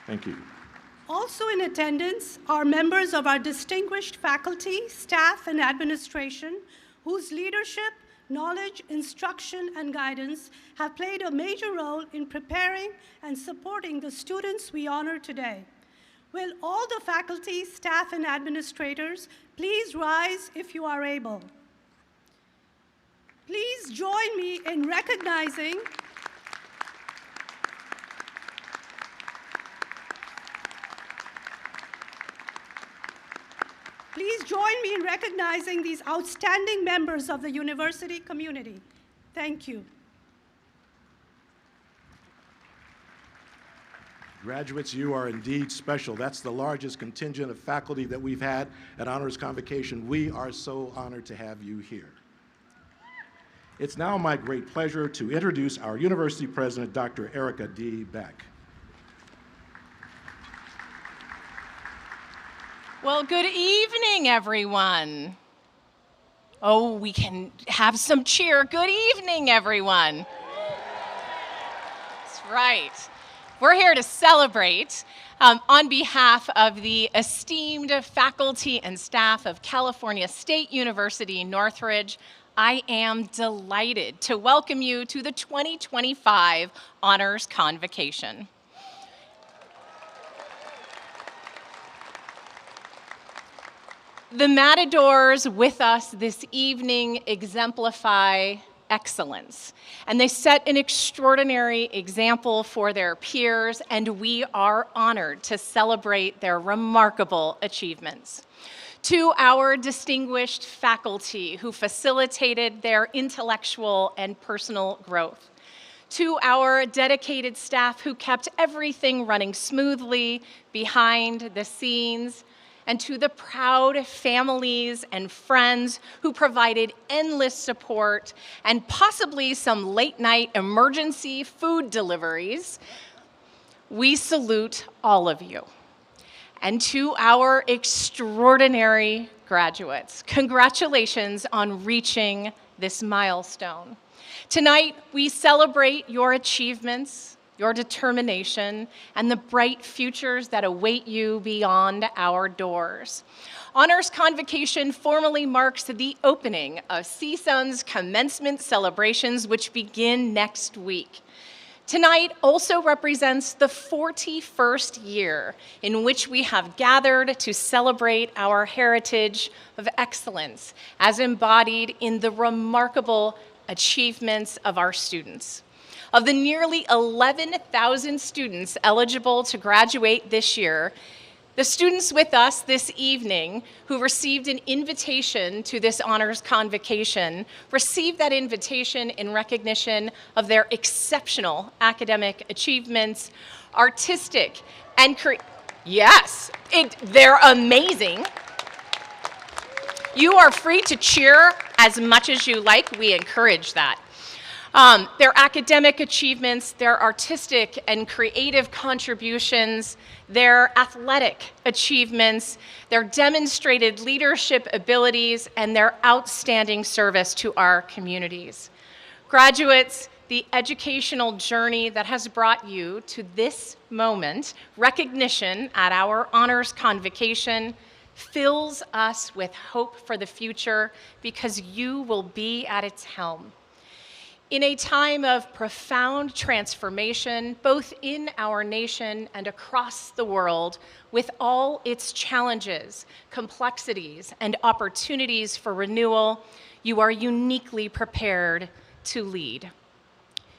Thank you. Also in attendance are members of our distinguished faculty, staff, and administration, whose leadership, knowledge, instruction, and guidance have played a major role in preparing and supporting the students we honor today. Will all the faculty, staff, and administrators please rise if you are able? Please join me in recognizing these outstanding members of the university community. Thank you. Graduates, you are indeed special. That's the largest contingent of faculty that we've had at Honors Convocation. We are so honored to have you here. It's now my great pleasure to introduce our university president, Dr. Erica D. Beck. Well, good evening, everyone. Oh, we can have some cheer. Good evening, everyone. That's right. We're here to celebrate on behalf of the esteemed faculty and staff of California State University, Northridge. I am delighted to welcome you to the 2025 Honors Convocation. The Matadors with us this evening exemplify excellence, and they set an extraordinary example for their peers, and we are honored to celebrate their remarkable achievements. To our distinguished faculty who facilitated their intellectual and personal growth. To our dedicated staff who kept everything running smoothly behind the scenes, and to the proud families and friends who provided endless support and possibly some late-night emergency food deliveries, we salute all of you. And to our extraordinary graduates, congratulations on reaching this milestone. Tonight, we celebrate your achievements, your determination, and the bright futures that await you beyond our doors. Honors Convocation formally marks the opening of CSUN's commencement celebrations, which begin next week. Tonight also represents the 41st year in which we have gathered to celebrate our heritage of excellence as embodied in the remarkable achievements of our students. Of the nearly 11,000 students eligible to graduate this year, the students with us this evening who received an invitation to this Honors Convocation received that invitation in recognition of their exceptional academic achievements, artistic and they're amazing. You are free to cheer as much as you like. We encourage that. Their academic achievements, their artistic and creative contributions, their athletic achievements, their demonstrated leadership abilities, and their outstanding service to our communities. Graduates, the educational journey that has brought you to this moment, recognition at our Honors Convocation, fills us with hope for the future because you will be at its helm. In a time of profound transformation, both in our nation and across the world, with all its challenges, complexities, and opportunities for renewal, you are uniquely prepared to lead.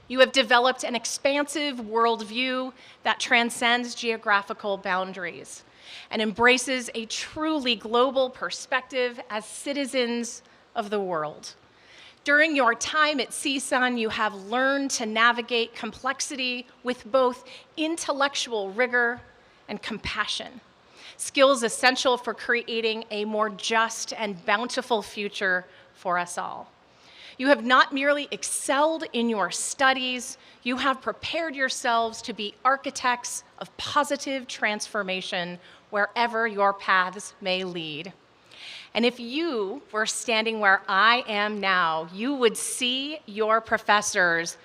You have developed an expansive worldview that transcends geographical boundaries and embraces a truly global perspective as citizens of the world. During your time at CSUN, you have learned to navigate complexity with both intellectual rigor and compassion, skills essential for creating a more just and bountiful future for us all. You have not merely excelled in your studies, you have prepared yourselves to be architects of positive transformation wherever your paths may lead. And if you were standing where I am now, you would see your professors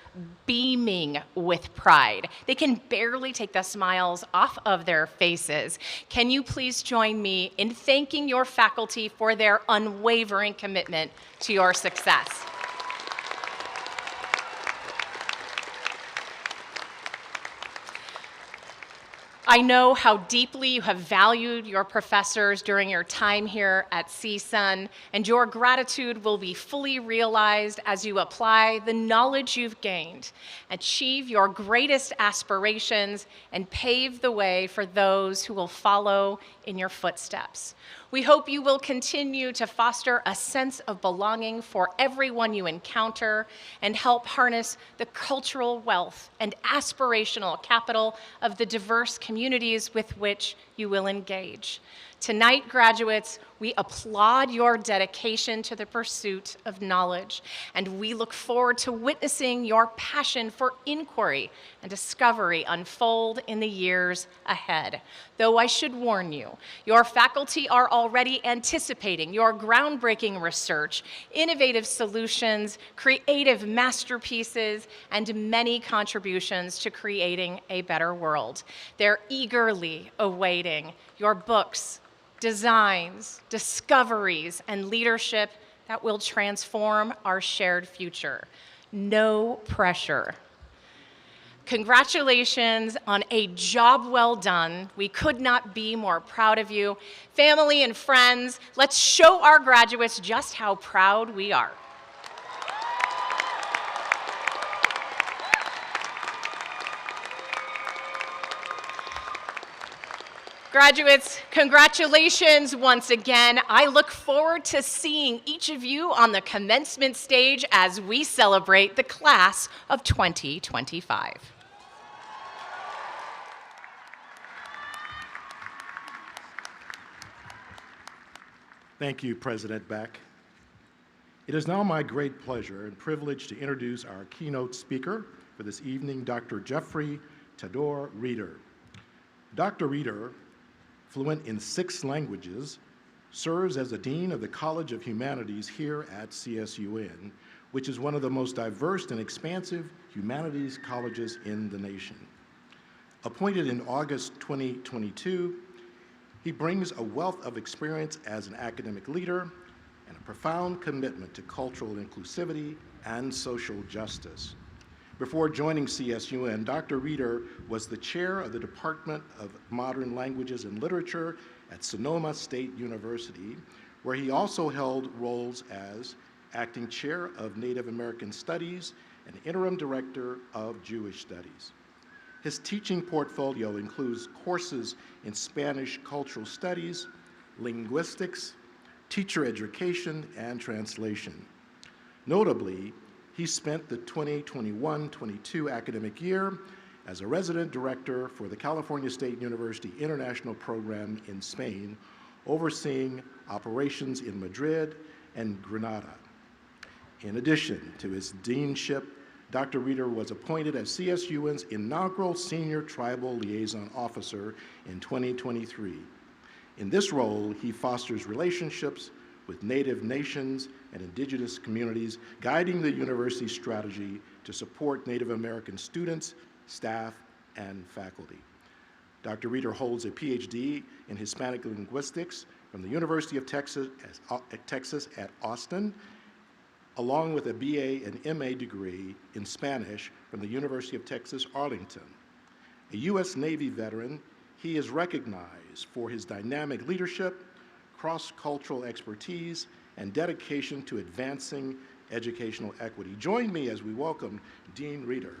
beaming with pride. They can barely take the smiles off of their faces. Can you please join me in thanking your faculty for their unwavering commitment to your success? I know how deeply you have valued your professors during your time here at CSUN, and your gratitude will be fully realized as you apply the knowledge you've gained, achieve your greatest aspirations, and pave the way for those who will follow in your footsteps. We hope you will continue to foster a sense of belonging for everyone you encounter and help harness the cultural wealth and aspirational capital of the diverse communities with which you will engage. Tonight, graduates, we applaud your dedication to the pursuit of knowledge, and we look forward to witnessing your passion for inquiry and discovery unfold in the years ahead. Though I should warn you, your faculty are already anticipating your groundbreaking research, innovative solutions, creative masterpieces, and many contributions to creating a better world. They're eagerly awaiting your books, designs, discoveries, and leadership that will transform our shared future. No pressure. Congratulations on a job well done. We could not be more proud of you. Family and friends, let's show our graduates just how proud we are. Graduates, congratulations once again. I look forward to seeing each of you on the commencement stage as we celebrate the class of 2025. Thank you, President Beck. It is now my great pleasure and privilege to introduce our keynote speaker for this evening, Dr. Jeffrey Tador Reeder. Dr. Reeder, fluent in 6 languages, serves as the Dean of the College of Humanities here at CSUN, which is one of the most diverse and expansive humanities colleges in the nation. Appointed in August 2022, he brings a wealth of experience as an academic leader and a profound commitment to cultural inclusivity and social justice. Before joining CSUN, Dr. Reeder was the chair of the Department of Modern Languages and Literature at Sonoma State University, where he also held roles as acting chair of Native American Studies and interim director of Jewish Studies. His teaching portfolio includes courses in Spanish cultural studies, linguistics, teacher education, and translation. Notably, he spent the 2021-22 academic year as a resident director for the California State University International Program in Spain, overseeing operations in Madrid and Granada. In addition to his deanship, Dr. Reeder was appointed as CSUN's inaugural Senior Tribal Liaison Officer in 2023. In this role, he fosters relationships with Native nations and indigenous communities, guiding the university's strategy to support Native American students, staff, and faculty. Dr. Reeder holds a PhD in Hispanic linguistics from the University of Texas at Austin, along with a BA and MA degree in Spanish from the University of Texas, Arlington. A U.S. Navy veteran, he is recognized for his dynamic leadership, cross-cultural expertise, and dedication to advancing educational equity. Join me as we welcome Dean Reeder.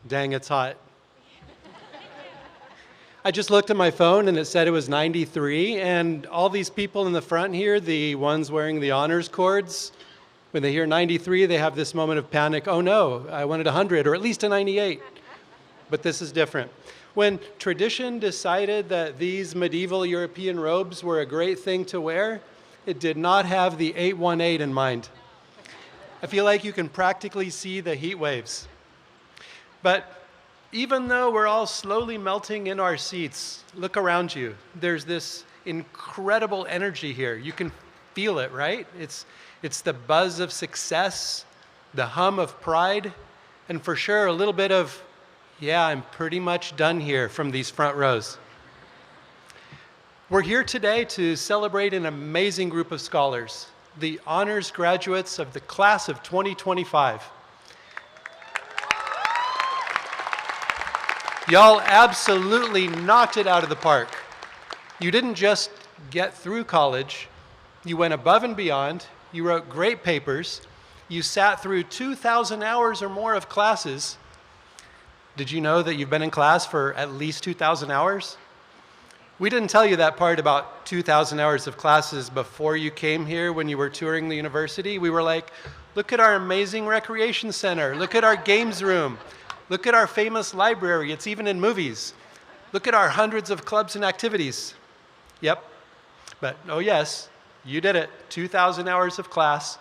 Dang, it's hot. I just looked at my phone and it said it was 93, and all these people in the front here, the ones wearing the honors cords, when they hear 93, they have this moment of panic. Oh no, I wanted 100 or at least a 98. But this is different. When tradition decided that these medieval European robes were a great thing to wear, it did not have the 818 in mind. I feel like you can practically see the heat waves. But even though we're all slowly melting in our seats, look around you. There's this incredible energy here. You can feel it, right? It's the buzz of success, the hum of pride, and for sure a little bit of, yeah, I'm pretty much done here from these front rows. We're here today to celebrate an amazing group of scholars, the honors graduates of the class of 2025. Y'all absolutely knocked it out of the park. You didn't just get through college, you went above and beyond, you wrote great papers, you sat through 2,000 hours or more of classes. Did you know that you've been in class for at least 2,000 hours? We didn't tell you that part about 2,000 hours of classes before you came here when you were touring the university. We were like, look at our amazing recreation center, look at our games room, look at our famous library, it's even in movies. Look at our hundreds of clubs and activities. Yep, but oh yes, you did it, 2,000 hours of class.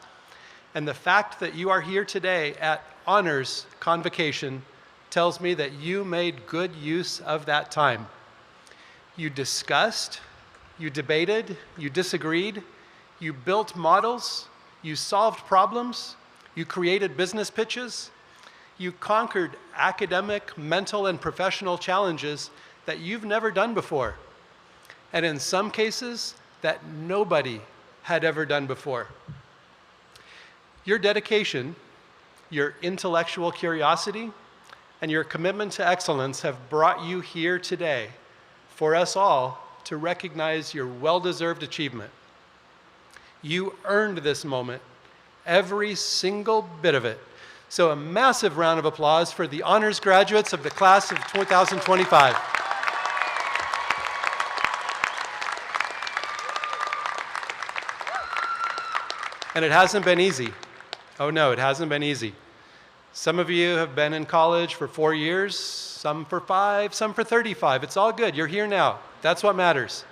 And the fact that you are here today at Honors Convocation tells me that you made good use of that time. You discussed, you debated, you disagreed, you built models, you solved problems, you created business pitches, you conquered academic, mental, and professional challenges that you've never done before, and in some cases, that nobody had ever done before. Your dedication, your intellectual curiosity, and your commitment to excellence have brought you here today for us all to recognize your well-deserved achievement. You earned this moment, every single bit of it. So a massive round of applause for the honors graduates of the class of 2025. And it hasn't been easy. Oh no, it hasn't been easy. Some of you have been in college for 4 years, some for 5, some for 35. It's all good, you're here now. That's what matters.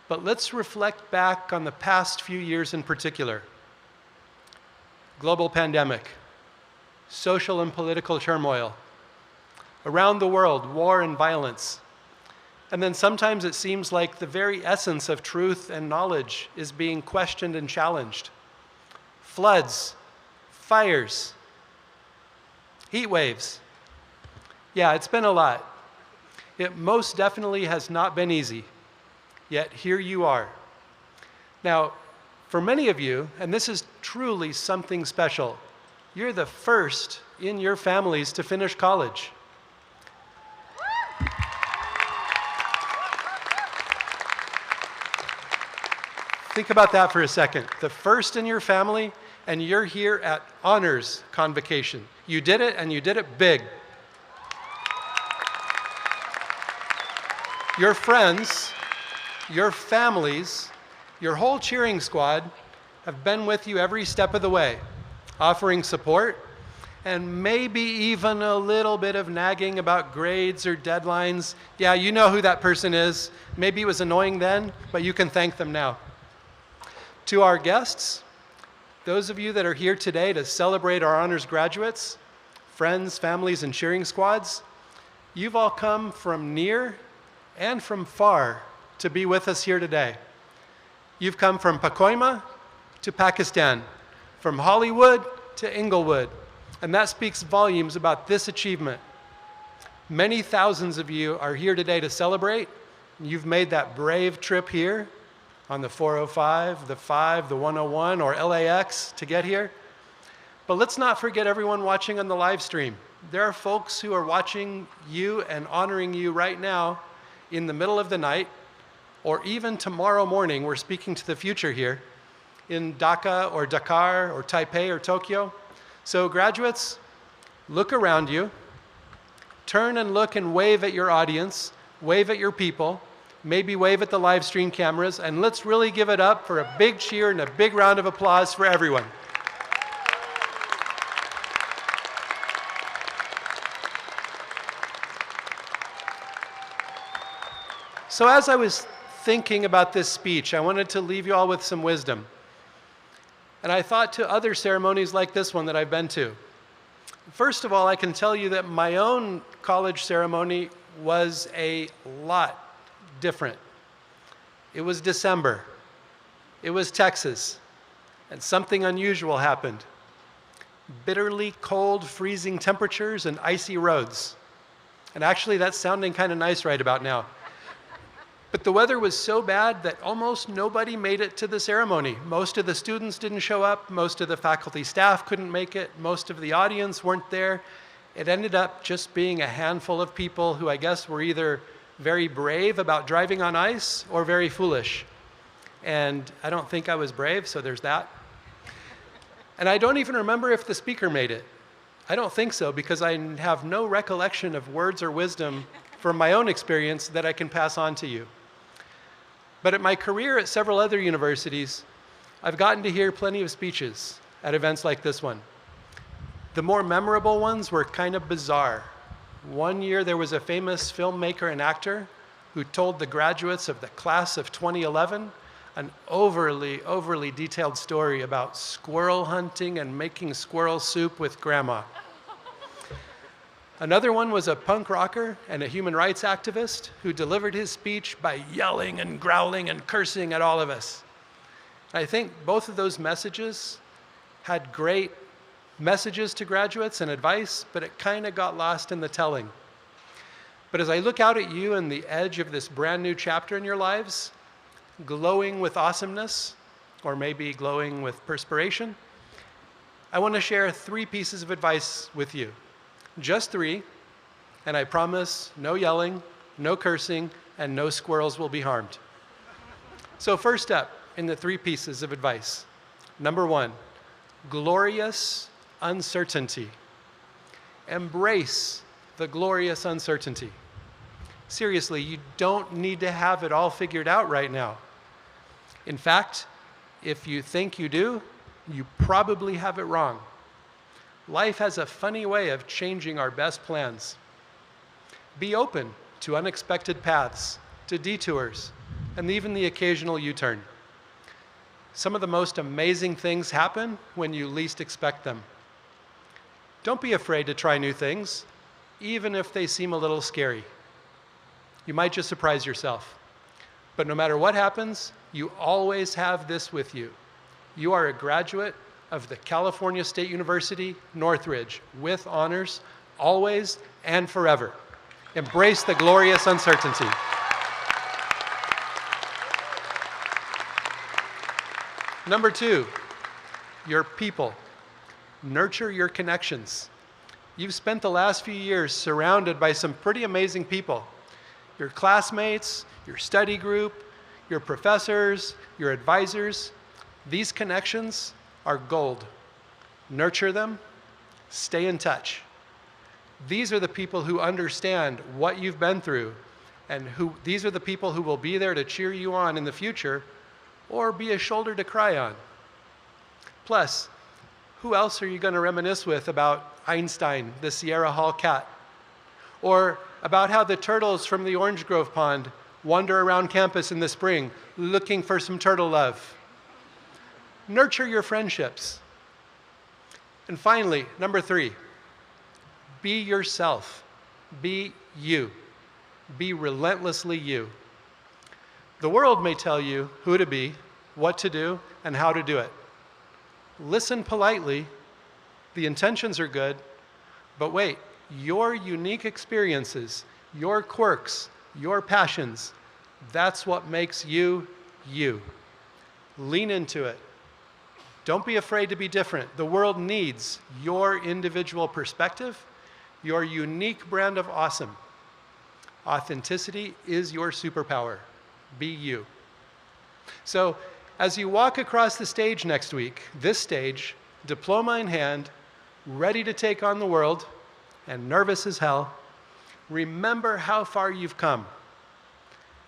But let's reflect back on the past few years in particular. Global pandemic, social and political turmoil, around the world, war and violence. And then sometimes it seems like the very essence of truth and knowledge is being questioned and challenged. Floods, fires, heat waves. Yeah, it's been a lot. It most definitely has not been easy, yet here you are. Now, for many of you, and this is truly something special, you're the first in your families to finish college. Think about that for a second. The first in your family, and you're here at Honors Convocation. You did it, and you did it big. Your friends, your families, your whole cheering squad have been with you every step of the way, offering support, and maybe even a little bit of nagging about grades or deadlines. Yeah, you know who that person is. Maybe it was annoying then, but you can thank them now. To our guests, those of you that are here today to celebrate our honors graduates, friends, families, and cheering squads, you've all come from near and from far to be with us here today. You've come from Pacoima to Pakistan, from Hollywood to Inglewood, and that speaks volumes about this achievement. Many thousands of you are here today to celebrate. You've made that brave trip here on the 405, the 5, the 101, or LAX to get here. But let's not forget everyone watching on the live stream. There are folks who are watching you and honoring you right now in the middle of the night, or even tomorrow morning. We're speaking to the future here in Dhaka or Dakar or Taipei or Tokyo. So graduates, look around you, turn and look and wave at your audience, wave at your people, maybe wave at the live stream cameras, and let's really give it up for a big cheer and a big round of applause for everyone. So as I was thinking about this speech, I wanted to leave you all with some wisdom. And I thought to other ceremonies like this one that I've been to. First of all, I can tell you that my own college ceremony was a lot different. It was December. It was Texas. And something unusual happened. Bitterly cold, freezing temperatures and icy roads. And actually, that's sounding kind of nice right about now. But the weather was so bad that almost nobody made it to the ceremony. Most of the students didn't show up. Most of the faculty staff couldn't make it. Most of the audience weren't there. It ended up just being a handful of people who I guess were either very brave about driving on ice or very foolish. And I don't think I was brave, so there's that. And I don't even remember if the speaker made it. I don't think so, because I have no recollection of words or wisdom from my own experience that I can pass on to you. But at my career at several other universities, I've gotten to hear plenty of speeches at events like this one. The more memorable ones were kind of bizarre. One year there was a famous filmmaker and actor who told the graduates of the class of 2011 an overly detailed story about squirrel hunting and making squirrel soup with grandma. Another one was a punk rocker and a human rights activist who delivered his speech by yelling and growling and cursing at all of us. I think both of those messages had great messages to graduates and advice, but it kind of got lost in the telling. But as I look out at you and the edge of this brand new chapter in your lives, glowing with awesomeness, or maybe glowing with perspiration, I want to share 3 pieces of advice with you. Just 3, and I promise no yelling, no cursing, and no squirrels will be harmed. So first up in the 3 pieces of advice. Number 1, glorious uncertainty. Embrace the glorious uncertainty. Seriously, you don't need to have it all figured out right now. In fact, if you think you do, you probably have it wrong. Life has a funny way of changing our best plans. Be open to unexpected paths, to detours, and even the occasional U-turn. Some of the most amazing things happen when you least expect them. Don't be afraid to try new things, even if they seem a little scary. You might just surprise yourself. But no matter what happens, you always have this with you. You are a graduate of the California State University, Northridge, with honors, always and forever. Embrace the glorious uncertainty. Number 2, your people. Nurture your connections. You've spent the last few years surrounded by some pretty amazing people. Your classmates, your study group, your professors, your advisors. These connections are gold. Nurture them, stay in touch. These are the people who understand what you've been through, and these are the people who will be there to cheer you on in the future or be a shoulder to cry on. Plus, who else are you going to reminisce with about Einstein, the Sierra Hall cat? Or about how the turtles from the Orange Grove pond wander around campus in the spring looking for some turtle love? Nurture your friendships. And finally, number 3, be yourself. Be you. Be relentlessly you. The world may tell you who to be, what to do, and how to do it. Listen politely. The intentions are good, but wait, your unique experiences, your quirks, your passions, that's what makes you, you. Lean into it. Don't be afraid to be different. The world needs your individual perspective, your unique brand of awesome. Authenticity is your superpower. Be you. So, as you walk across the stage next week, this stage, diploma in hand, ready to take on the world, and nervous as hell, remember how far you've come.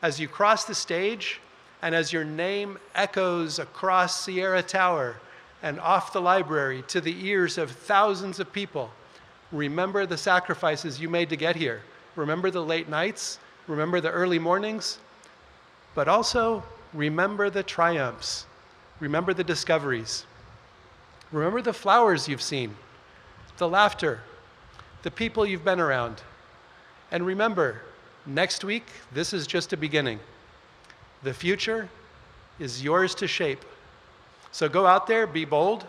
As you cross the stage, and as your name echoes across Sierra Tower and off the library to the ears of thousands of people, remember the sacrifices you made to get here. Remember the late nights, remember the early mornings, but also remember the triumphs, remember the discoveries. Remember the flowers you've seen, the laughter, the people you've been around. And remember, next week, this is just a beginning. The future is yours to shape. So go out there, be bold,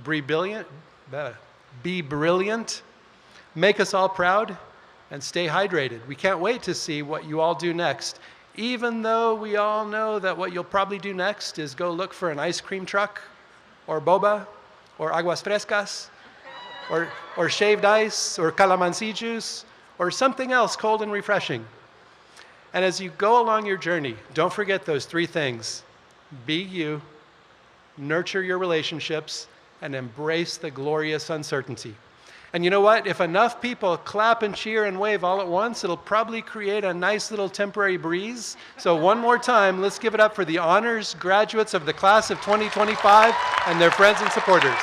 be brilliant, make us all proud, and stay hydrated. We can't wait to see what you all do next, even though we all know that what you'll probably do next is go look for an ice cream truck, or boba, or aguas frescas, or shaved ice, or calamansi juice, or something else cold and refreshing. And as you go along your journey, don't forget those three things. Be you, nurture your relationships, and embrace the glorious uncertainty. And you know what? If enough people clap and cheer and wave all at once, it'll probably create a nice little temporary breeze. So one more time, let's give it up for the honors graduates of the class of 2025 and their friends and supporters.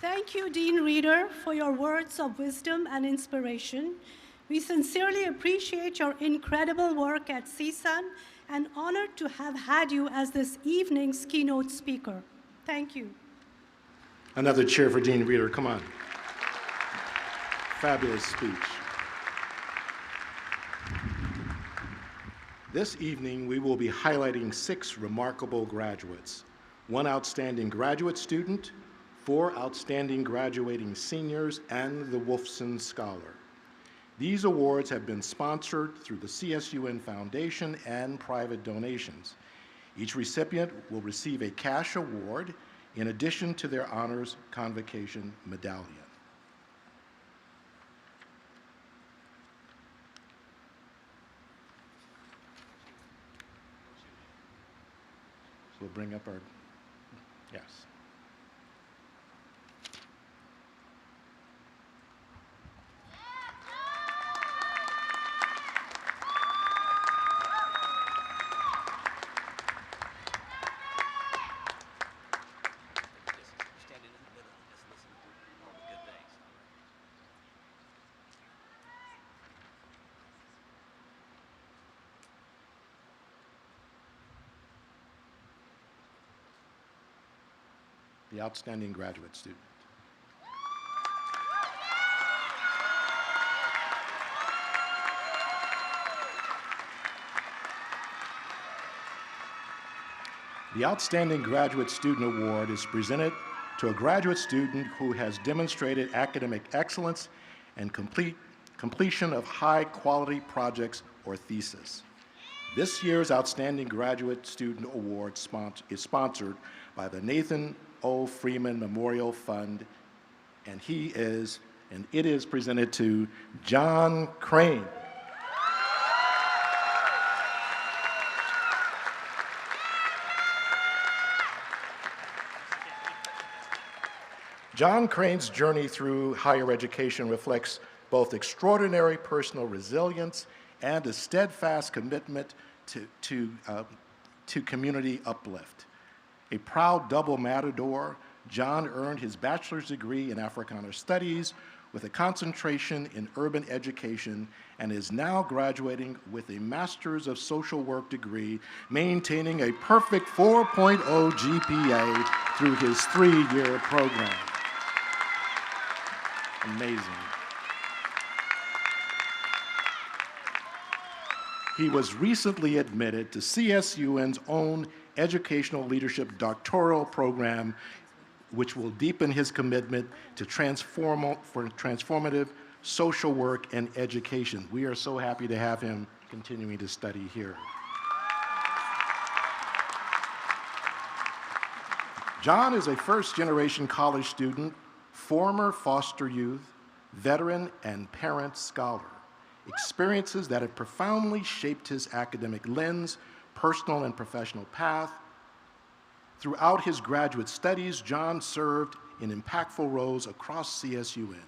Thank you, Dean Reeder, for your words of wisdom and inspiration. We sincerely appreciate your incredible work at CSUN and honored to have had you as this evening's keynote speaker. Thank you. Another cheer for Dean Reeder, come on. Fabulous speech. This evening, we will be highlighting 6 remarkable graduates, 1 outstanding graduate student, 4 outstanding graduating seniors, and the Wolfson Scholar. These awards have been sponsored through the CSUN Foundation and private donations. Each recipient will receive a cash award in addition to their honors convocation medallion. So we'll bring up our, yes. The outstanding graduate student. The Outstanding Graduate Student Award is presented to a graduate student who has demonstrated academic excellence and completion of high-quality projects or thesis. This year's Outstanding Graduate Student Award is sponsored by the Nathan O. Freeman Memorial Fund, and it is presented to John Crane. John Crane's journey through higher education reflects both extraordinary personal resilience and a steadfast commitment to community uplift. A proud double matador, John earned his bachelor's degree in Africana Studies with a concentration in urban education and is now graduating with a Master's of Social Work degree, maintaining a perfect 4.0 GPA through his 3-year program. Amazing. He was recently admitted to CSUN's own Educational Leadership Doctoral Program, which will deepen his commitment to transformative social work and education. We are so happy to have him continuing to study here. John is a first-generation college student, former foster youth, veteran, and parent scholar. Experiences that have profoundly shaped his academic lens, personal and professional path. Throughout his graduate studies, John served in impactful roles across CSUN,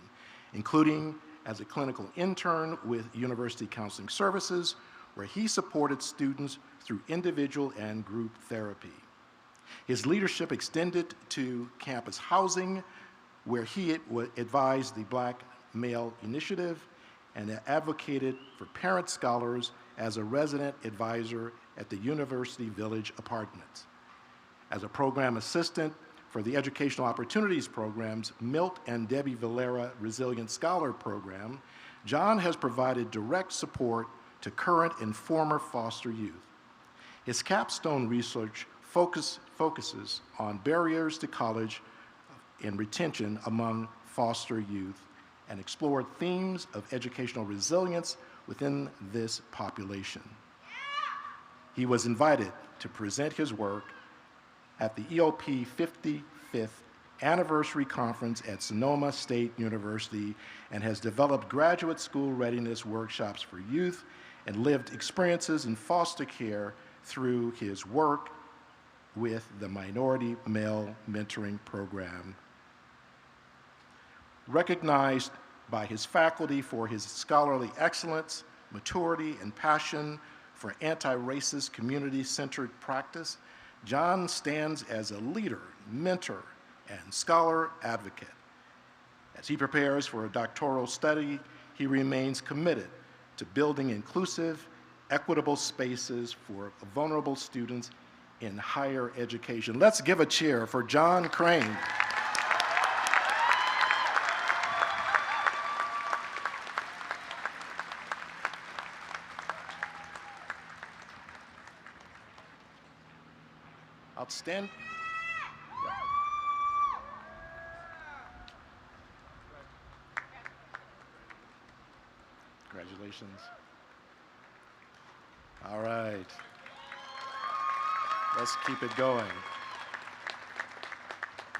including as a clinical intern with University Counseling Services, where he supported students through individual and group therapy. His leadership extended to campus housing, where he advised the Black Male Initiative, and advocated for parent scholars as a resident advisor at the University Village Apartments. As a program assistant for the Educational Opportunities Program's Milt and Debbie Valera Resilient Scholar Program, John has provided direct support to current and former foster youth. His capstone research focuses on barriers to college and retention among foster youth and explored themes of educational resilience within this population. He was invited to present his work at the EOP 55th Anniversary Conference at Sonoma State University and has developed graduate school readiness workshops for youth and lived experiences in foster care through his work with the Minority Male Mentoring Program. Recognized by his faculty for his scholarly excellence, maturity, and passion for anti-racist, community-centered practice, John stands as a leader, mentor, and scholar advocate. As he prepares for a doctoral study, he remains committed to building inclusive, equitable spaces for vulnerable students in higher education. Let's give a cheer for John Crane. Outstanding. Congratulations. All right. Let's keep it going.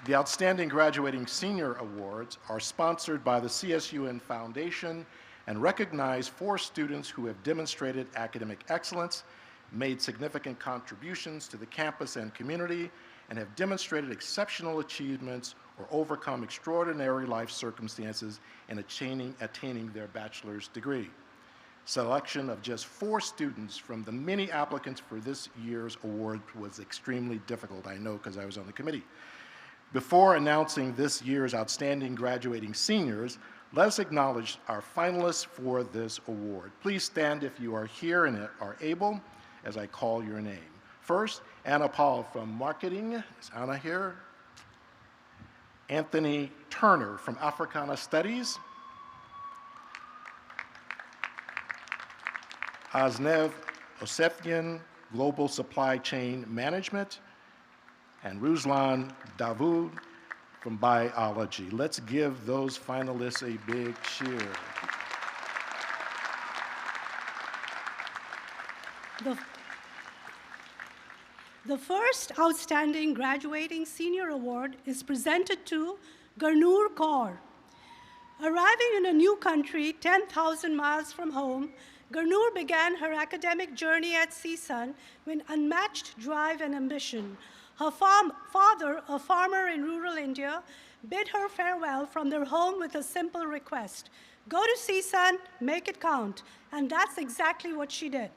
The Outstanding Graduating Senior Awards are sponsored by the CSUN Foundation and recognize 4 students who have demonstrated academic excellence, made significant contributions to the campus and community, and have demonstrated exceptional achievements or overcome extraordinary life circumstances in attaining their bachelor's degree. Selection of just 4 students from the many applicants for this year's award was extremely difficult, I know, because I was on the committee. Before announcing this year's Outstanding Graduating Seniors, let's acknowledge our finalists for this award. Please stand if you are here and are able as I call your name. First, Anna Paul from Marketing. Is Anna here? Anthony Turner from Africana Studies. Aznev Osethian, Global Supply Chain Management. And Ruslan Davoud from Biology. Let's give those finalists a big cheer. The first Outstanding Graduating Senior Award is presented to Gurnur Kaur. Arriving in a new country 10,000 miles from home, Gurnur began her academic journey at CSUN with unmatched drive and ambition. Her father, a farmer in rural India, bid her farewell from their home with a simple request: go to CSUN, make it count. And that's exactly what she did.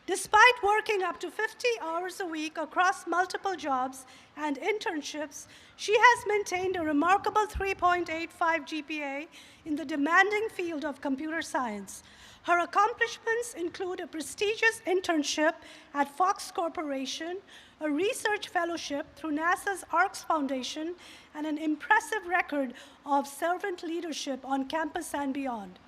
Despite working up to 50 hours a week across multiple jobs and internships, she has maintained a remarkable 3.85 GPA in the demanding field of computer science. Her accomplishments include a prestigious internship at Fox Corporation, a research fellowship through NASA's ARCS Foundation, and an impressive record of servant leadership on campus and beyond.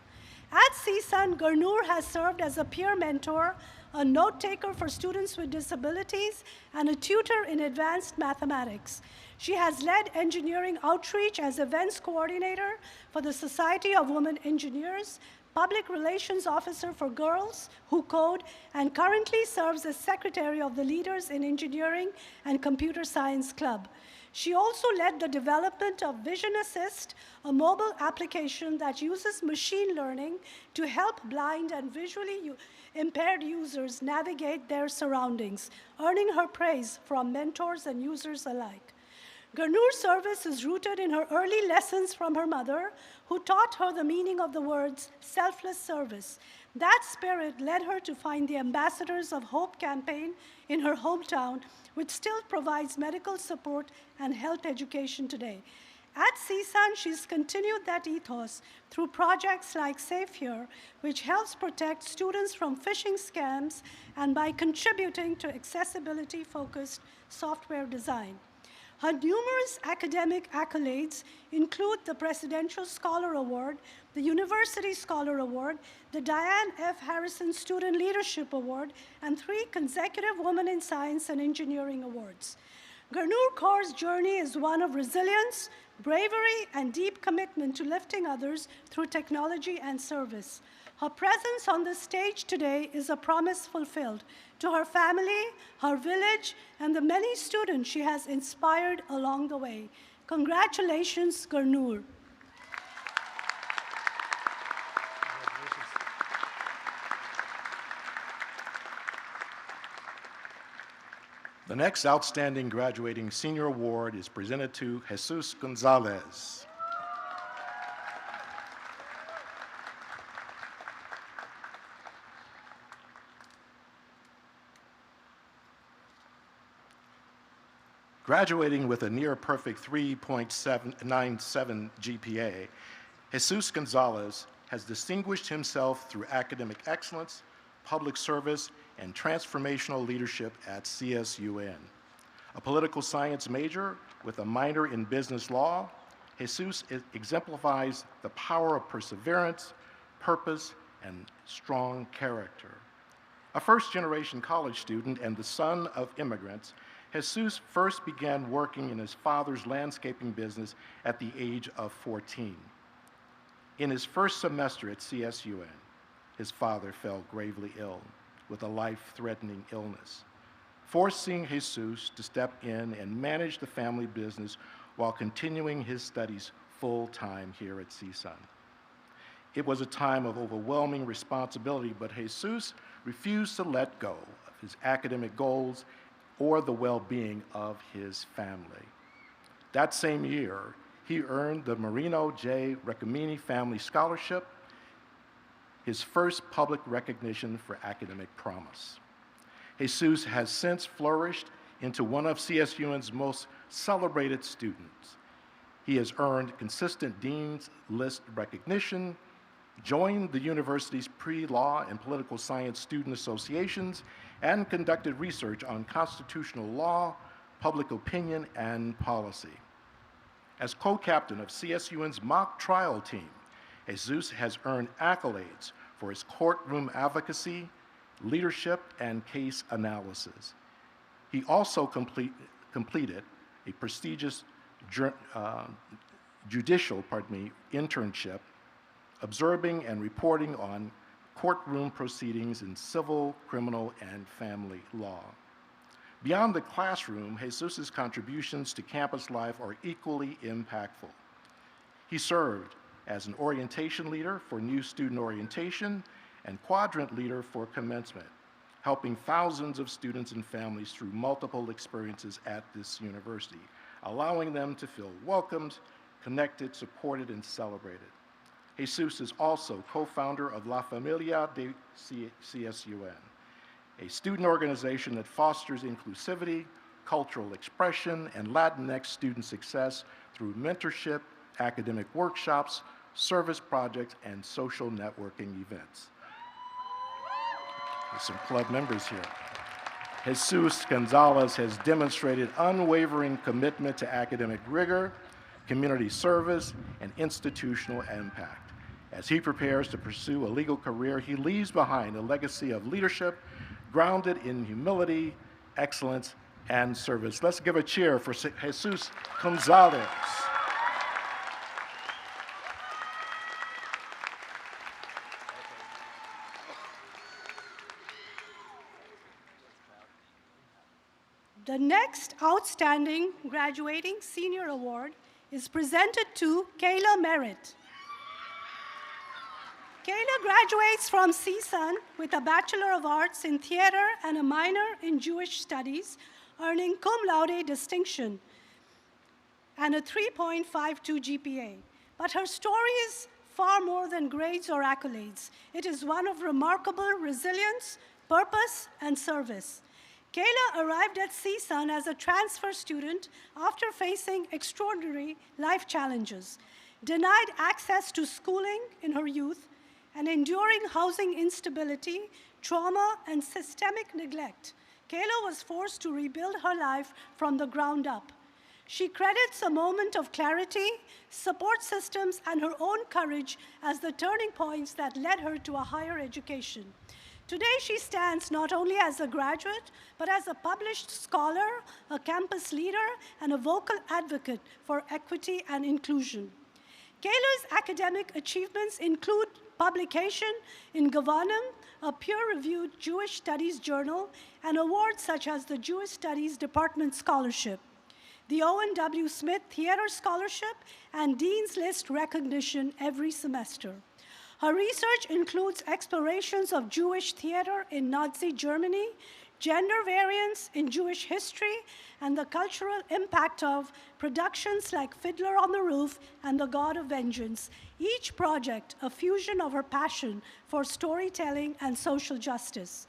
At CSUN, Gurnur has served as a peer mentor, a note-taker for students with disabilities, and a tutor in advanced mathematics. She has led engineering outreach as events coordinator for the Society of Women Engineers, public relations officer for Girls Who Code, and currently serves as secretary of the Leaders in Engineering and Computer Science Club. She also led the development of Vision Assist, a mobile application that uses machine learning to help blind and visually impaired users navigate their surroundings, earning her praise from mentors and users alike. Gurnur's service is rooted in her early lessons from her mother, who taught her the meaning of the words selfless service. That spirit led her to find the Ambassadors of Hope campaign in her hometown, which still provides medical support and health education today. At CSUN, she's continued that ethos through projects like Safe Here, which helps protect students from phishing scams, and by contributing to accessibility-focused software design. Her numerous academic accolades include the Presidential Scholar Award, the University Scholar Award, the Diane F. Harrison Student Leadership Award, and 3 consecutive Women in Science and Engineering Awards. Gurnoor Kaur's journey is one of resilience, bravery, and deep commitment to lifting others through technology and service. Her presence on the stage today is a promise fulfilled to her family, her village, and the many students she has inspired along the way. Congratulations, Gurnoor. The next outstanding graduating senior award is presented to Jesus Gonzalez. Graduating with a near-perfect 3.97 GPA, Jesus Gonzalez has distinguished himself through academic excellence, public service, and transformational leadership at CSUN. A political science major with a minor in business law, Jesus exemplifies the power of perseverance, purpose, and strong character. A first-generation college student and the son of immigrants, Jesus first began working in his father's landscaping business at the age of 14. In his first semester at CSUN, his father fell gravely ill with a life-threatening illness, forcing Jesus to step in and manage the family business while continuing his studies full-time here at CSUN. It was a time of overwhelming responsibility, but Jesus refused to let go of his academic goals or the well-being of his family. That same year, he earned the Marino J. Recamini Family Scholarship, his first public recognition for academic promise. Jesus has since flourished into one of CSUN's most celebrated students. He has earned consistent Dean's List recognition, joined the university's pre-law and political science student associations, and conducted research on constitutional law, public opinion, and policy. As co-captain of CSUN's mock trial team, Jesus has earned accolades for his courtroom advocacy, leadership, and case analysis. He also completed a prestigious judicial internship, observing and reporting on courtroom proceedings in civil, criminal, and family law. Beyond the classroom, Jesus' contributions to campus life are equally impactful. He served as an orientation leader for new student orientation and quadrant leader for commencement, helping thousands of students and families through multiple experiences at this university, allowing them to feel welcomed, connected, supported, and celebrated. Jesus is also co-founder of La Familia de CSUN, a student organization that fosters inclusivity, cultural expression, and Latinx student success through mentorship, academic workshops, service projects, and social networking events. There's some club members here. Jesus Gonzalez has demonstrated unwavering commitment to academic rigor, community service, and institutional impact. As he prepares to pursue a legal career, he leaves behind a legacy of leadership grounded in humility, excellence, and service. Let's give a cheer for Jesus Gonzalez. The next outstanding graduating senior award is presented to Kayla Merritt. Kayla graduates from CSUN with a Bachelor of Arts in Theater and a minor in Jewish Studies, earning cum laude distinction and a 3.52 GPA. But her story is far more than grades or accolades. It is one of remarkable resilience, purpose, and service. Kayla arrived at CSUN as a transfer student after facing extraordinary life challenges, denied access to schooling in her youth, and enduring housing instability, trauma, and systemic neglect. Kayla was forced to rebuild her life from the ground up. She credits a moment of clarity, support systems, and her own courage as the turning points that led her to a higher education. Today, she stands not only as a graduate, but as a published scholar, a campus leader, and a vocal advocate for equity and inclusion. Kayla's academic achievements include publication in Gavanam, a peer-reviewed Jewish Studies journal, and awards such as the Jewish Studies Department Scholarship, the Owen W. Smith Theater Scholarship, and Dean's List recognition every semester. Her research includes explorations of Jewish theater in Nazi Germany, gender variance in Jewish history, and the cultural impact of productions like Fiddler on the Roof and The God of Vengeance, each project a fusion of her passion for storytelling and social justice.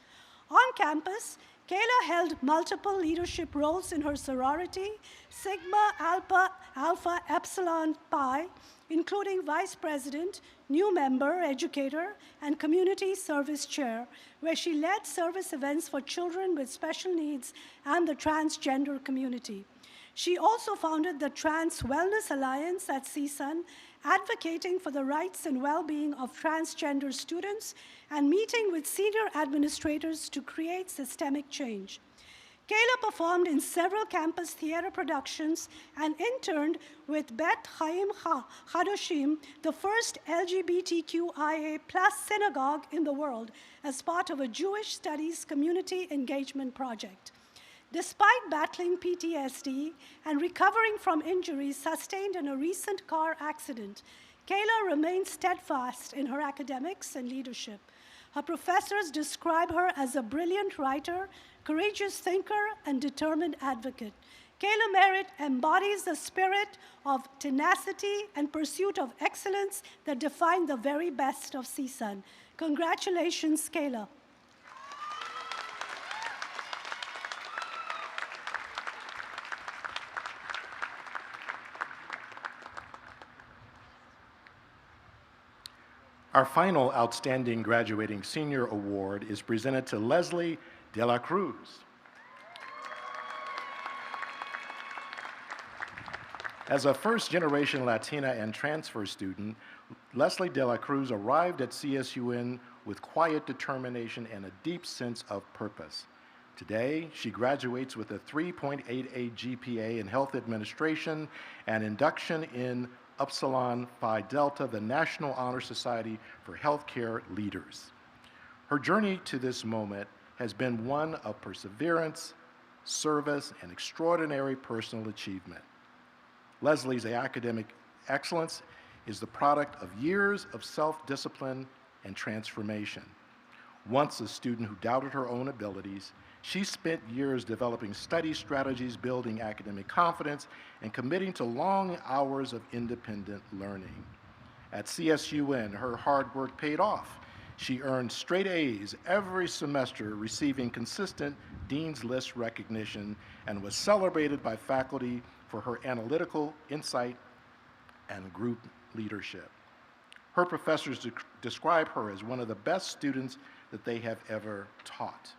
On campus, Kayla held multiple leadership roles in her sorority, Sigma Alpha Epsilon Pi, including vice president, new member, educator, and community service chair, where she led service events for children with special needs and the transgender community. She also founded the Trans Wellness Alliance at CSUN, advocating for the rights and well-being of transgender students and meeting with senior administrators to create systemic change. Kayla performed in several campus theater productions and interned with Bet Chaim Chadoshim, the first LGBTQIA+ synagogue in the world, as part of a Jewish Studies community engagement project. Despite battling PTSD and recovering from injuries sustained in a recent car accident, Kayla remains steadfast in her academics and leadership. Her professors describe her as a brilliant writer, courageous thinker, and determined advocate. Kayla Merritt embodies the spirit of tenacity and pursuit of excellence that define the very best of CSUN. Congratulations, Kayla. Our final Outstanding Graduating Senior Award is presented to Leslie De La Cruz. As a first-generation Latina and transfer student, Leslie De La Cruz arrived at CSUN with quiet determination and a deep sense of purpose. Today, she graduates with a 3.88 GPA in Health Administration and induction in Upsilon Phi Delta, the National Honor Society for Healthcare Leaders. Her journey to this moment has been one of perseverance, service, and extraordinary personal achievement. Leslie's academic excellence is the product of years of self-discipline and transformation. Once a student who doubted her own abilities, she spent years developing study strategies, building academic confidence, and committing to long hours of independent learning. At CSUN, her hard work paid off. She earned straight A's every semester, receiving consistent Dean's List recognition, and was celebrated by faculty for her analytical insight and group leadership. Her professors describe her as one of the best students that they have ever taught.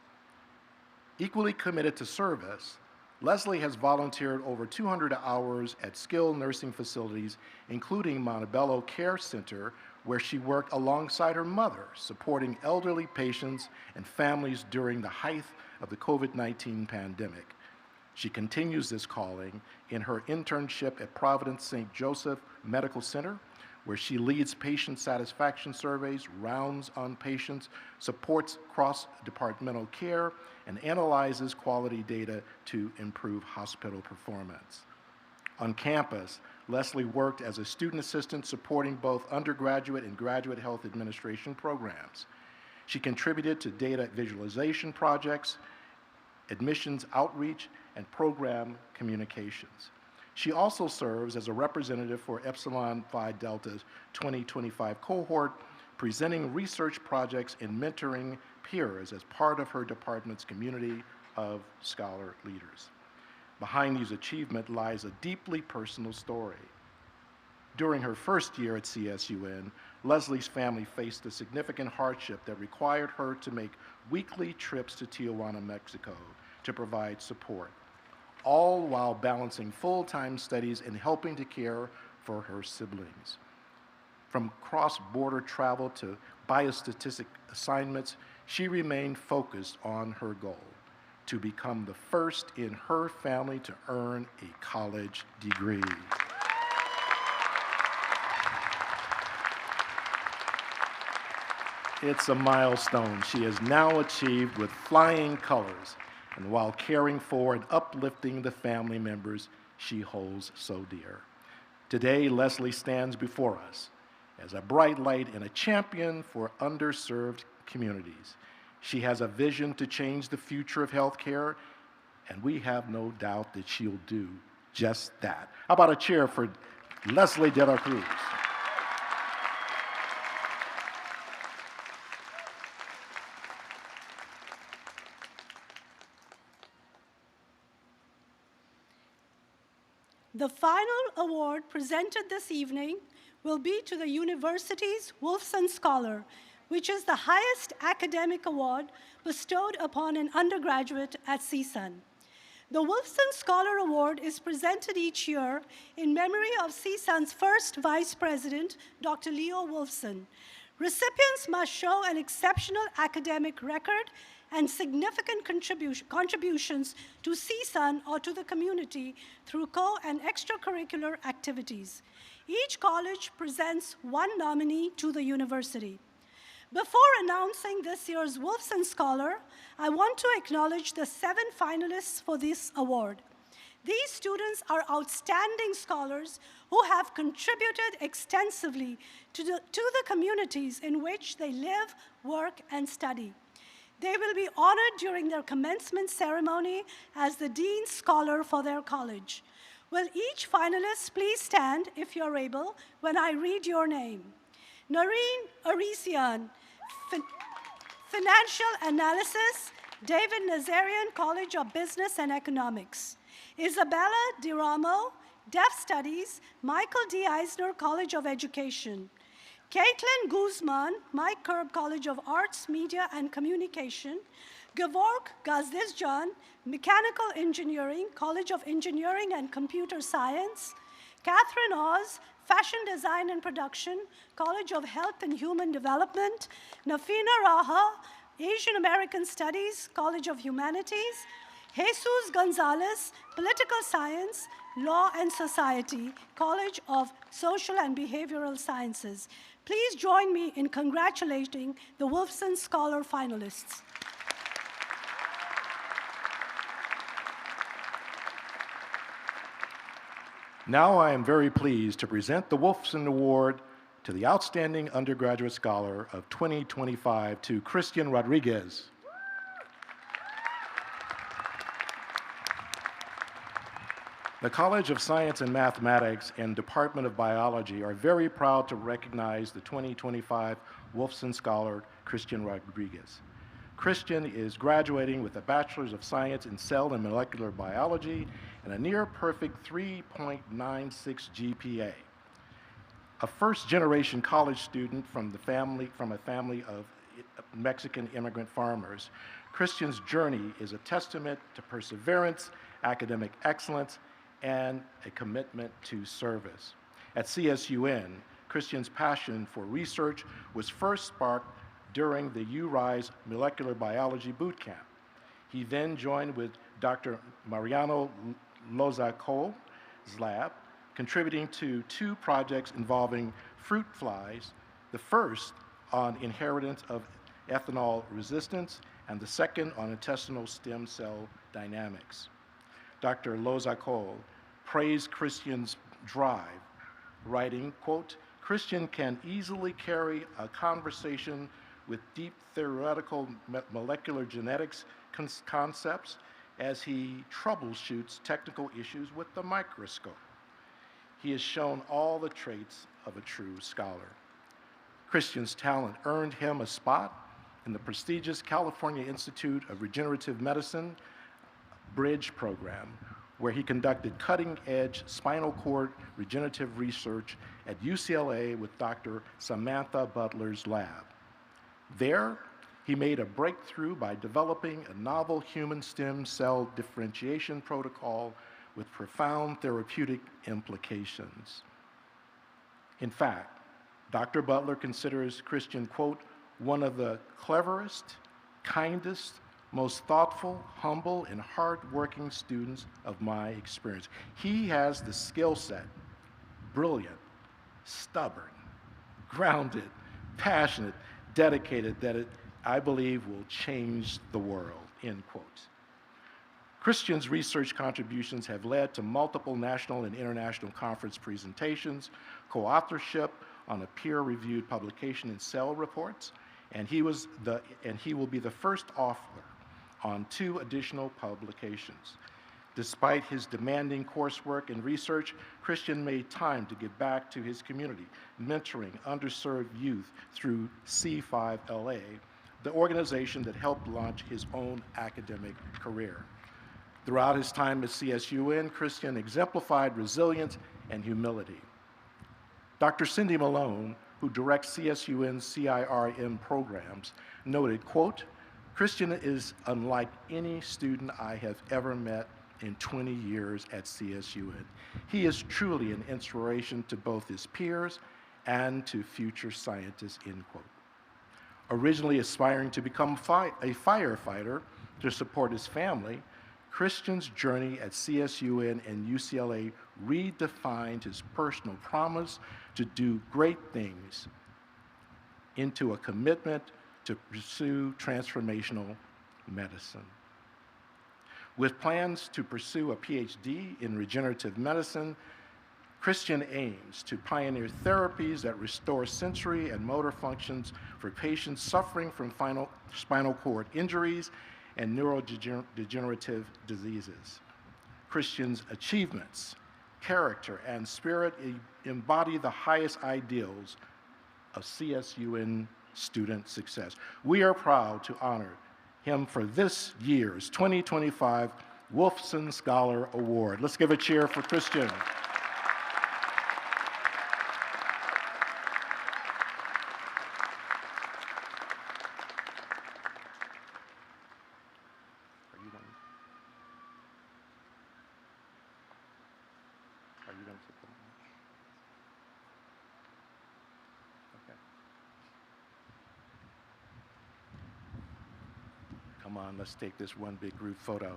Equally committed to service, Leslie has volunteered over 200 hours at skilled nursing facilities, including Montebello Care Center, where she worked alongside her mother, supporting elderly patients and families during the height of the COVID-19 pandemic. She continues this calling in her internship at Providence St. Joseph Medical Center, where she leads patient satisfaction surveys, rounds on patients, supports cross-departmental care, and analyzes quality data to improve hospital performance. On campus, Leslie worked as a student assistant supporting both undergraduate and graduate health administration programs. She contributed to data visualization projects, admissions outreach, and program communications. She also serves as a representative for Epsilon Phi Delta's 2025 cohort, presenting research projects and mentoring peers as part of her department's community of scholar leaders. Behind these achievements lies a deeply personal story. During her first year at CSUN, Leslie's family faced a significant hardship that required her to make weekly trips to Tijuana, Mexico, to provide support, all while balancing full-time studies and helping to care for her siblings. From cross-border travel to biostatistic assignments, she remained focused on her goal, to become the first in her family to earn a college degree. It's a milestone she has now achieved with flying colors, and while caring for and uplifting the family members she holds so dear. Today, Leslie stands before us as a bright light and a champion for underserved communities. She has a vision to change the future of healthcare, and we have no doubt that she'll do just that. How about a cheer for Leslie de la Cruz? The final award presented this evening will be to the university's Wolfson Scholar, which is the highest academic award bestowed upon an undergraduate at CSUN. The Wolfson Scholar Award is presented each year in memory of CSUN's first vice president, Dr. Leo Wolfson. Recipients must show an exceptional academic record and significant contributions to CSUN or to the community through co- and extracurricular activities. Each college presents one nominee to the university. Before announcing this year's Wolfson Scholar, I want to acknowledge the 7 finalists for this award. These students are outstanding scholars who have contributed extensively to the communities in which they live, work, and study. They will be honored during their commencement ceremony as the Dean's Scholar for their college. Will each finalist please stand, if you're able, when I read your name? Noreen Arisian, Financial Analysis, David Nazarian, College of Business and Economics. Isabella DiRamo, Deaf Studies, Michael D. Eisner, College of Education. Caitlin Guzman, Mike Kerb, College of Arts, Media, and Communication. Gevorg Gazdizjan, Mechanical Engineering, College of Engineering and Computer Science. Catherine Oz, Fashion Design and Production, College of Health and Human Development. Nafina Raha, Asian American Studies, College of Humanities. Jesus Gonzalez, Political Science, Law and Society, College of Social and Behavioral Sciences. Please join me in congratulating the Wolfson Scholar finalists. Now I am very pleased to present the Wolfson Award to the Outstanding Undergraduate Scholar of 2025 to Christian Rodriguez. The College of Science and Mathematics and Department of Biology are very proud to recognize the 2025 Wolfson Scholar, Christian Rodriguez. Christian is graduating with a Bachelor's of Science in Cell and Molecular Biology and a near-perfect 3.96 GPA. A first-generation college student from a family of Mexican immigrant farmers, Christian's journey is a testament to perseverance, academic excellence, and a commitment to service. At CSUN, Christian's passion for research was first sparked during the URISE Molecular Biology Boot Camp. He then joined with Dr. Mariano Lozaco's lab, contributing to 2 projects involving fruit flies, the first on inheritance of ethanol resistance, and the second on intestinal stem cell dynamics. Dr. Lozaco praised Christian's drive, writing, quote, "Christian can easily carry a conversation with deep theoretical molecular genetics concepts as he troubleshoots technical issues with the microscope. He has shown all the traits of a true scholar." Christian's talent earned him a spot in the prestigious California Institute of Regenerative Medicine, Bridge program, where he conducted cutting-edge spinal cord regenerative research at UCLA with Dr. Samantha Butler's lab. There, he made a breakthrough by developing a novel human stem cell differentiation protocol with profound therapeutic implications. In fact, Dr. Butler considers Christian, quote, one of the cleverest, kindest, most thoughtful, humble, and hardworking students of my experience. He has the skill set, brilliant, stubborn, grounded, passionate, dedicated, that I believe will change the world, end quote. Christian's research contributions have led to multiple national and international conference presentations, co-authorship on a peer-reviewed publication in Cell Reports, and he will be the first author on 2 additional publications. Despite his demanding coursework and research, Christian made time to give back to his community, mentoring underserved youth through C5LA, the organization that helped launch his own academic career. Throughout his time at CSUN, Christian exemplified resilience and humility. Dr. Cindy Malone, who directs CSUN's CIRM programs, noted, quote, Christian is unlike any student I have ever met in 20 years at CSUN. He is truly an inspiration to both his peers and to future scientists, end quote. Originally aspiring to become a firefighter to support his family, Christian's journey at CSUN and UCLA redefined his personal promise to do great things into a commitment to pursue transformational medicine. With plans to pursue a PhD in regenerative medicine, Christian aims to pioneer therapies that restore sensory and motor functions for patients suffering from spinal cord injuries and neurodegenerative diseases. Christian's achievements, character, and spirit embody the highest ideals of CSUN student success. We are proud to honor him for this year's 2025 Wolfson Scholar Award. Let's give a cheer for Christian. Come on, let's take this one big group photo.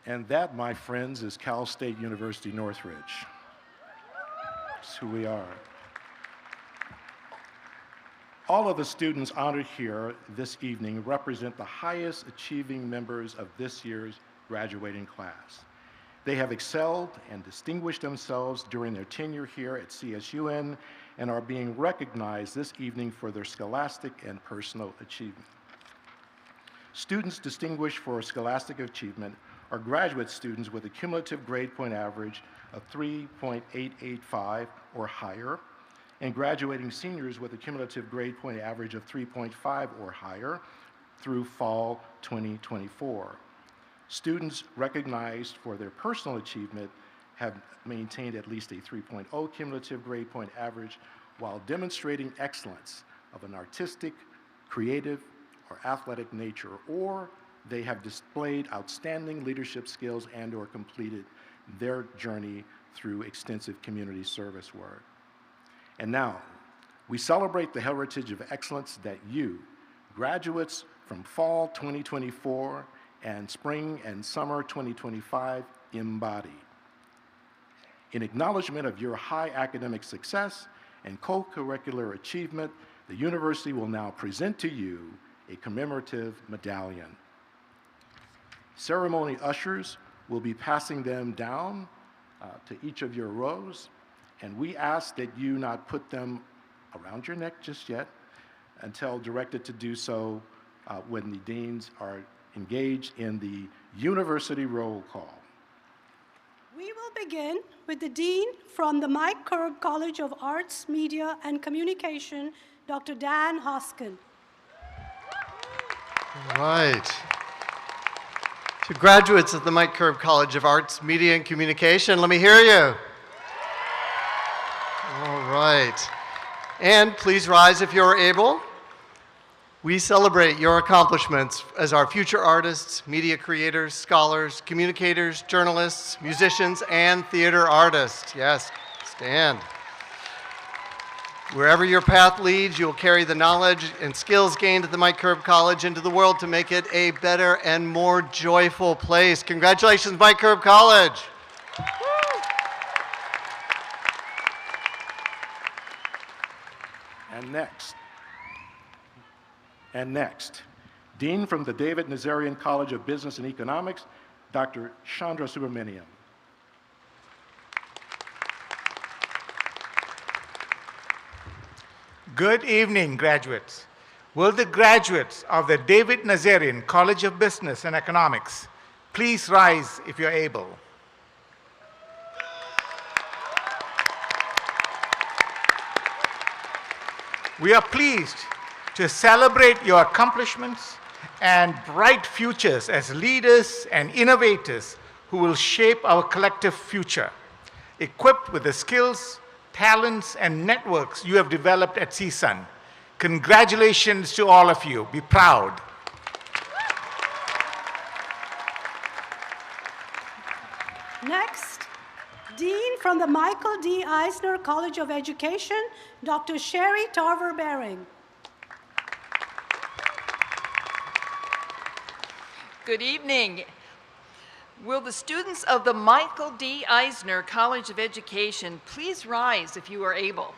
And that, my friends, is Cal State University Northridge. That's who we are. All of the students honored here this evening represent the highest achieving members of this year's graduating class. They have excelled and distinguished themselves during their tenure here at CSUN and are being recognized this evening for their scholastic and personal achievement. Students distinguished for scholastic achievement are graduate students with a cumulative grade point average of 3.885 or higher, and graduating seniors with a cumulative grade point average of 3.5 or higher through fall 2024. Students recognized for their personal achievement have maintained at least a 3.0 cumulative grade point average while demonstrating excellence of an artistic, creative, or athletic nature, or they have displayed outstanding leadership skills and/or completed their journey through extensive community service work. And now, we celebrate the heritage of excellence that you, graduates from fall 2024 and Spring and Summer 2025 Embody. In acknowledgement of your high academic success and co-curricular achievement, the university will now present to you a commemorative medallion. Ceremony ushers will be passing them down to each of your rows, and we ask that you not put them around your neck just yet until directed to do so when the deans are engaged in the university roll call. We will begin with the Dean from the Mike Curb College of Arts, Media, and Communication, Dr. Dan Hoskin. All right. To graduates of the Mike Curb College of Arts, Media, and Communication, let me hear you. All right. And please rise if you're able. We celebrate your accomplishments as our future artists, media creators, scholars, communicators, journalists, musicians, and theater artists. Yes, stand. Wherever your path leads, you'll carry the knowledge and skills gained at the Mike Curb College into the world to make it a better and more joyful place. Congratulations, Mike Curb College. And next, Dean from the David Nazarian College of Business and Economics, Dr. Chandra Subramaniam. Good evening, graduates. Will the graduates of the David Nazarian College of Business and Economics please rise if you're able? We are pleased to celebrate your accomplishments and bright futures as leaders and innovators who will shape our collective future, equipped with the skills, talents, and networks you have developed at CSUN. Congratulations to all of you. Be proud. Next, Dean from the Michael D. Eisner College of Education, Dr. Sherry Tarver-Baring. Good evening. Will the students of the Michael D. Eisner College of Education please rise if you are able?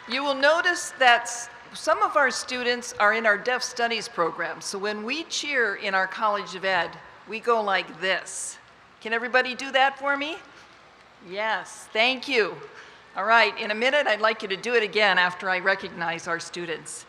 You will notice that some of our students are in our Deaf Studies program, so when we cheer in our College of Ed, we go like this. Can everybody do that for me? Yes, thank you. All right, in a minute, I'd like you to do it again after I recognize our students.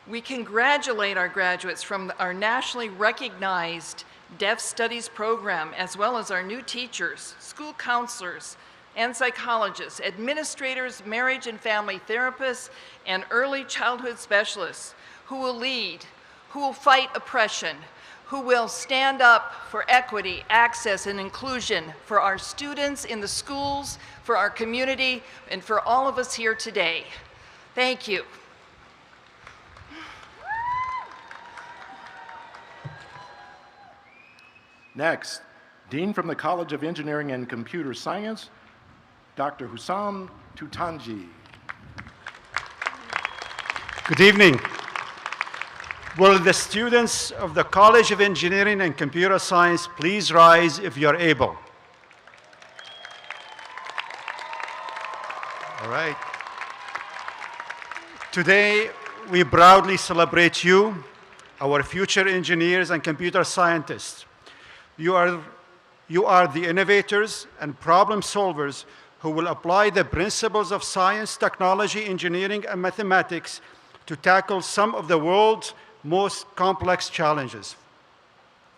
We congratulate our graduates from our nationally recognized Deaf Studies program, as well as our new teachers, school counselors, and psychologists, administrators, marriage and family therapists, and early childhood specialists who will lead, who will fight oppression, who will stand up for equity, access, and inclusion for our students in the schools, for our community, and for all of us here today. Thank you. Next, Dean from the College of Engineering and Computer Science, Dr. Hussam Tutanji. Good evening. Will the students of the College of Engineering and Computer Science please rise if you're able? All right. Today, we proudly celebrate you, our future engineers and computer scientists. You are the innovators and problem solvers who will apply the principles of science, technology, engineering, and mathematics to tackle some of the world's most complex challenges.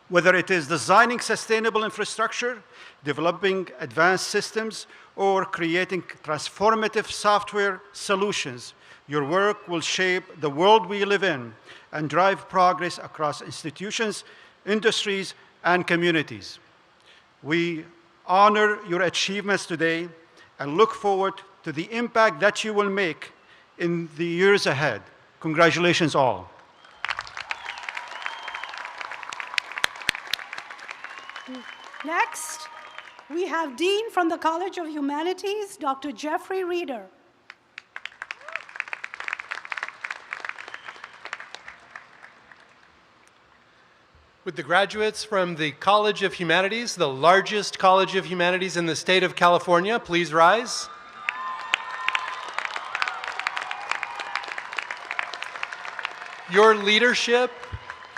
Whether it is designing sustainable infrastructure, developing advanced systems, or creating transformative software solutions, your work will shape the world we live in and drive progress across institutions, industries, and communities. We honor your achievements today and look forward to the impact that you will make in the years ahead. Congratulations all. Next, we have Dean from the College of Humanities, Dr. Jeffrey Reeder. Would the graduates from the College of Humanities, the largest College of Humanities in the state of California, please rise? Your leadership,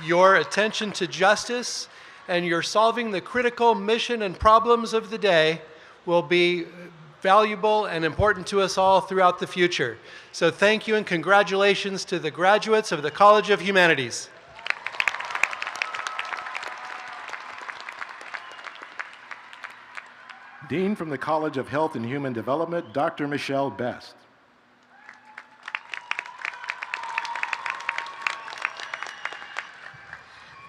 your attention to justice, and your solving the critical mission and problems of the day will be valuable and important to us all throughout the future. So thank you and congratulations to the graduates of the College of Humanities. Dean from the College of Health and Human Development, Dr. Michelle Best.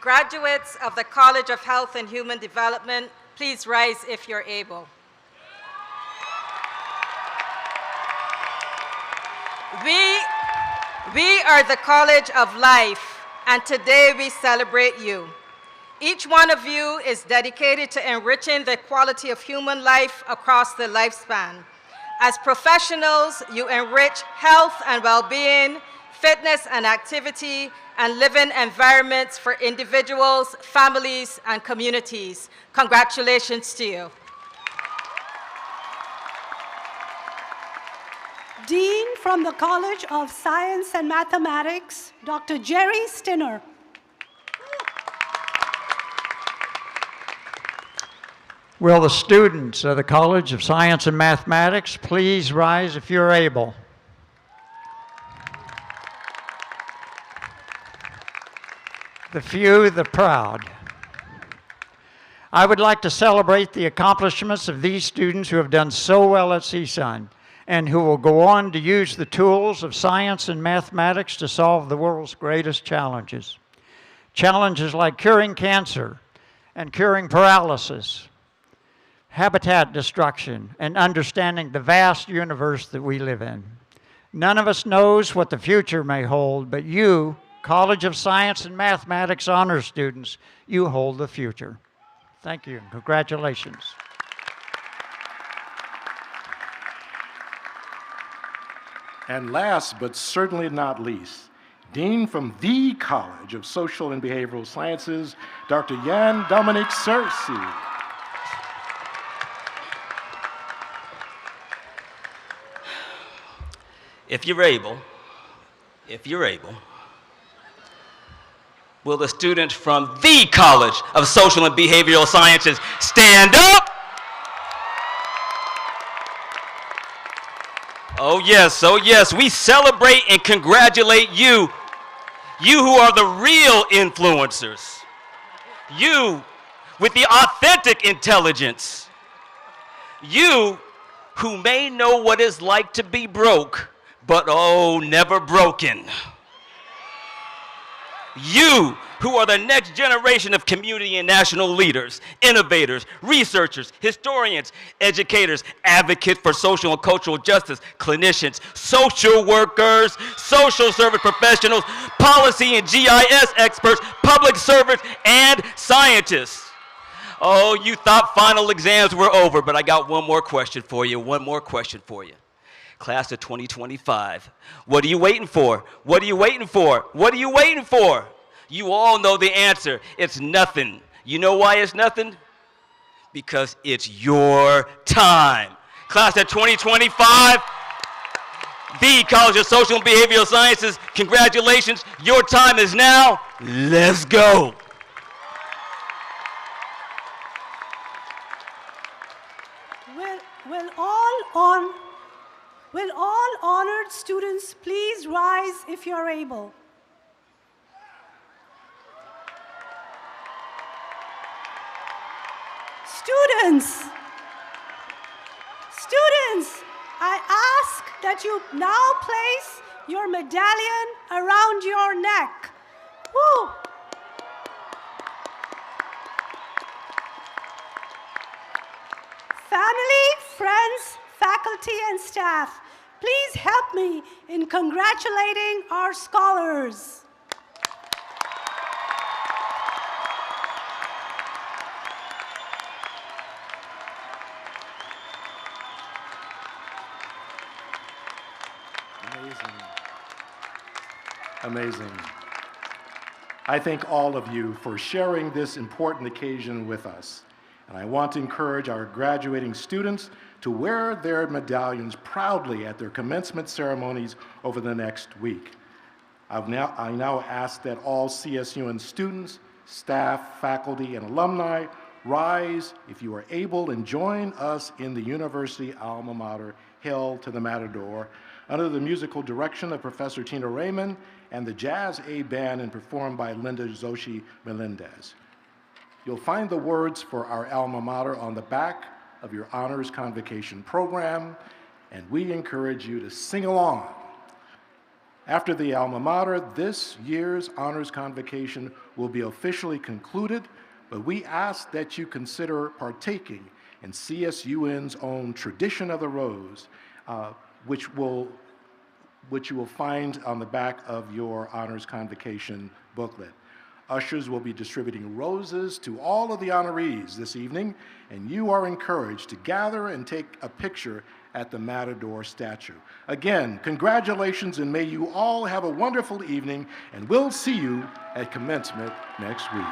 Graduates of the College of Health and Human Development, please rise if you're able. We are the College of Life, and today we celebrate you. Each one of you is dedicated to enriching the quality of human life across the lifespan. As professionals, you enrich health and well-being, fitness and activity, and living environments for individuals, families, and communities. Congratulations to you. Dean from the College of Science and Mathematics, Dr. Jerry Stinner. Will the students of the College of Science and Mathematics please rise if you're able? The few, the proud. I would like to celebrate the accomplishments of these students who have done so well at CSUN and who will go on to use the tools of science and mathematics to solve the world's greatest challenges. Challenges like curing cancer and curing paralysis, habitat destruction, and understanding the vast universe that we live in. None of us knows what the future may hold, but you, College of Science and Mathematics honors students, you hold the future. Thank you, and congratulations. And last, but certainly not least, Dean from the College of Social and Behavioral Sciences, Dr. Jan Dominic Searcy. If you're able, will the students from the College of Social and Behavioral Sciences stand up? Oh yes, we celebrate and congratulate you. You who are the real influencers. You with the authentic intelligence. You who may know what it's like to be broke, but oh, never broken. You who are the next generation of community and national leaders, innovators, researchers, historians, educators, advocates for social and cultural justice, clinicians, social workers, social service professionals, policy and GIS experts, public servants, and scientists. Oh, you thought final exams were over, but I got one more question for you, Class of 2025, what are you waiting for? What are you waiting for? What are you waiting for? You all know the answer. It's nothing. You know why it's nothing? Because it's your time. Class of 2025, the College of Social and Behavioral Sciences, congratulations. Your time is now. Let's go. Will all honored students please rise if you're able? Students, I ask that you now place your medallion around your neck. Woo! Family, friends, faculty, and staff, please help me in congratulating our scholars. Amazing. Amazing. I thank all of you for sharing this important occasion with us. And I want to encourage our graduating students to wear their medallions proudly at their commencement ceremonies over the next week. I now ask that all CSUN students, staff, faculty, and alumni rise, if you are able, and join us in the university alma mater, Hail to the Matador, under the musical direction of Professor Tina Raymond and the Jazz A Band and performed by Linda Zoshi Melendez. You'll find the words for our alma mater on the back of your Honors Convocation program, and we encourage you to sing along. After the alma mater, this year's Honors Convocation will be officially concluded, but we ask that you consider partaking in CSUN's own Tradition of the Rose, which you will find on the back of your Honors Convocation booklet. Ushers will be distributing roses to all of the honorees this evening, and you are encouraged to gather and take a picture at the Matador statue. Again, congratulations, and may you all have a wonderful evening, and we'll see you at commencement next week.